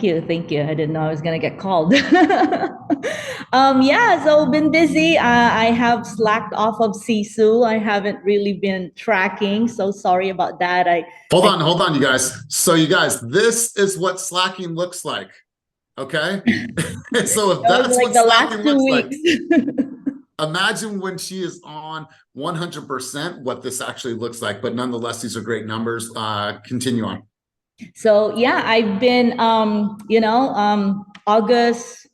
Thank you. Thank you. I didn't know I was going to get called. Yeah, so been busy. I have slacked off of Sisu. I haven't really been tracking. So sorry about that. Hold on, you guys. So you guys, this is what slacking looks like. Okay. So if It was that's like what the last slacking two looks like, weeks. imagine when she is on 100% what this actually looks like. But nonetheless, these are great numbers. Continue on. So yeah, I've been, August,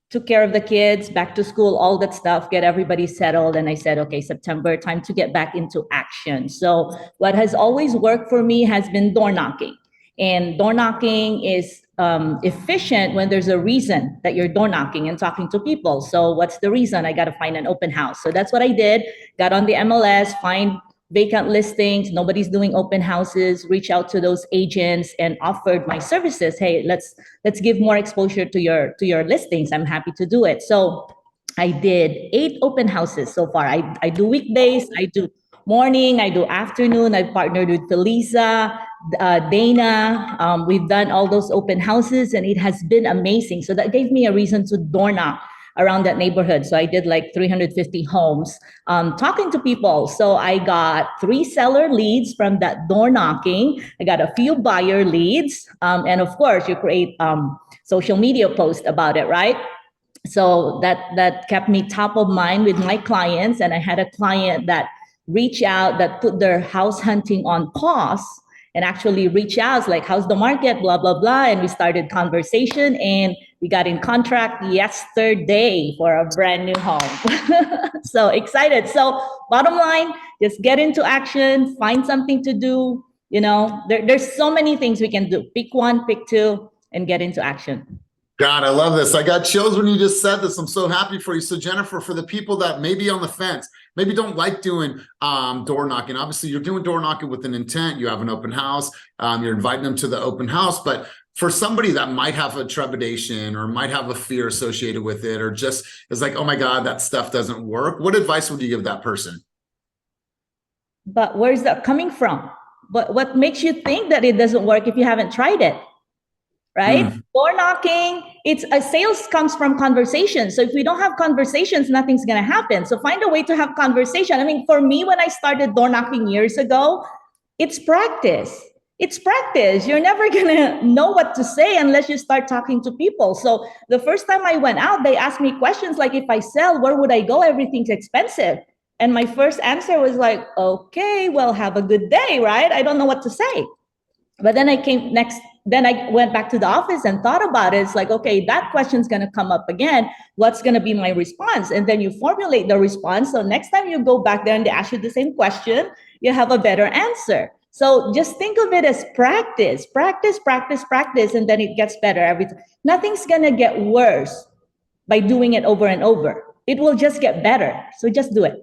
took care of the kids, back to school, all that stuff, get everybody settled. And I said, okay, September, time to get back into action. So what has always worked for me has been door knocking. And door knocking is efficient when there's a reason that you're door knocking and talking to people. So what's the reason? I got to find an open house. So that's what I did. Got on the MLS, find vacant listings, nobody's doing open houses, reach out to those agents and offered my services. Hey, let's give more exposure to your listings. I'm happy to do it. So I did 8 open houses so far. I do weekdays, I do morning, I do afternoon. I've partnered with Felisa, Dana. We've done all those open houses and it has been amazing. So that gave me a reason to door knock around that neighborhood. So I did like 350 homes, talking to people. So I got 3 seller leads from that door knocking. I got a few buyer leads. And of course, you create social media posts about it, right? So that kept me top of mind with my clients. And I had a client that reached out, that put their house hunting on pause and actually reach out like, how's the market, blah blah blah. And we started conversation and we got in contract yesterday for a brand new home. So excited. So bottom line, just get into action, find something to do. There's so many things we can do. Pick one, pick two, and get into action. God, I love this. I got chills when you just said this. I'm so happy for you. So Jennifer, for the people that may be on the fence, maybe don't like doing door knocking. Obviously, you're doing door knocking with an intent. You have an open house. You're inviting them to the open house. But for somebody that might have a trepidation or might have a fear associated with it, or just is like, oh my God, that stuff doesn't work. What advice would you give that person? But where's that coming from? But what makes you think that it doesn't work if you haven't tried it? Right? Mm. Door knocking, it's a sales comes from conversation. So if we don't have conversations, nothing's going to happen. So find a way to have conversation. I mean, for me, when I started door knocking years ago, it's practice. It's practice. You're never going to know what to say unless you start talking to people. So the first time I went out, they asked me questions like, if I sell, where would I go? Everything's expensive. And my first answer was like, okay, well, have a good day, right? I don't know what to say. But then I went back to the office and thought about it. It's like, okay, that question's going to come up again. What's going to be my response? And then you formulate the response. So next time you go back there and they ask you the same question, you have a better answer. So just think of it as practice, practice, practice, practice, and then it gets better every time. Nothing's going to get worse by doing it over and over. It will just get better. So just do it.